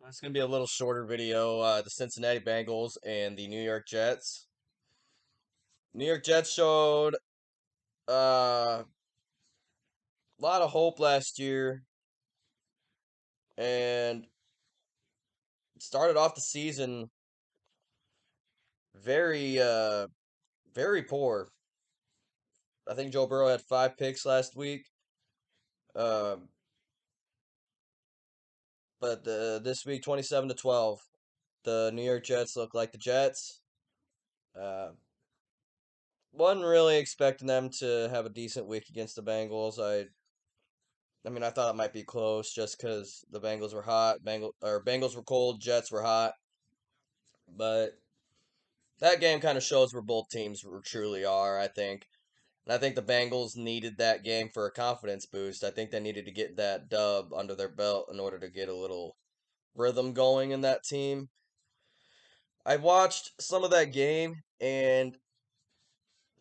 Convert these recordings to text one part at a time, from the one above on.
It's going to be a little shorter video. The Cincinnati Bengals and the New York Jets. New York Jets showed a lot of hope last year and started off the season very, very poor. I think Joe Burrow had 5 picks last week. Uh, but this week, 27-12, the New York Jets look like the Jets. Uh, wasn't really expecting them to have a decent week against the Bengals. I mean, I thought it might be close just because the Bengals were hot. Bengals were cold. Jets were hot. But that game kind of shows where both teams truly are, I think. And I think the Bengals needed that game for a confidence boost. I think they needed to get that dub under their belt in order to get a little rhythm going in that team. I watched some of that game, and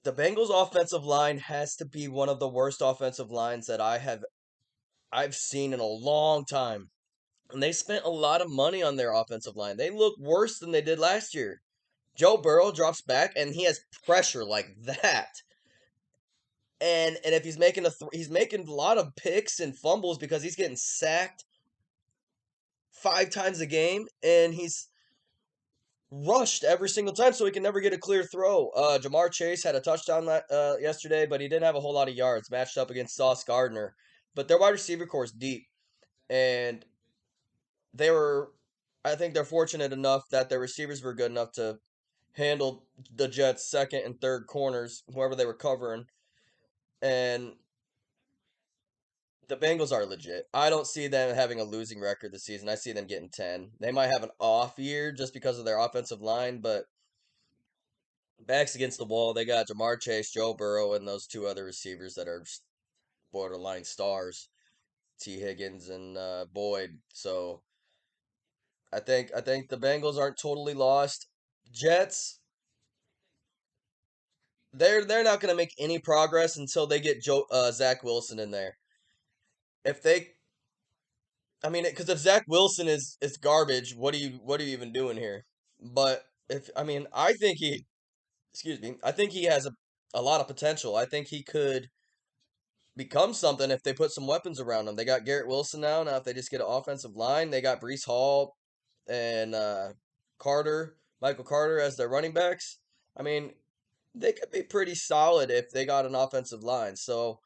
the Bengals offensive line has to be one of the worst offensive lines that I've seen in a long time. And they spent a lot of money on their offensive line. They look worse than they did last year. Joe Burrow drops back and he has pressure like that. And if he's making he's making a lot of picks and fumbles because he's getting sacked 5 times a game and he's rushed every single time so he can never get a clear throw. Jamar Chase had a touchdown yesterday, but he didn't have a whole lot of yards matched up against Sauce Gardner. But their wide receiver core is deep, and they were I think they're fortunate enough that their receivers were good enough to handle the Jets' second and third corners, whoever they were covering. And the Bengals are legit. I don't see them having a losing record this season. I see them getting 10. They might have an off year just because of their offensive line, but backs against the wall. They got Jamar Chase, Joe Burrow, and those two other receivers that are borderline stars, T. Higgins and Boyd. So I think the Bengals aren't totally lost. Jets, they're not going to make any progress until they get Zach Wilson in there. If they, I mean, because if Zach Wilson is garbage, what are you even doing here? But if I mean, I think excuse me, I think he has a lot of potential. I think he could become something if they put some weapons around him. They got Garrett Wilson now. Now, if they just get an offensive line, they got Brees Hall and Michael Carter as their running backs. I mean, they could be pretty solid if they got an offensive line. So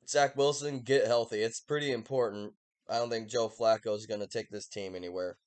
Zach Wilson, get healthy. It's pretty important. I don't think Joe Flacco is going to take this team anywhere.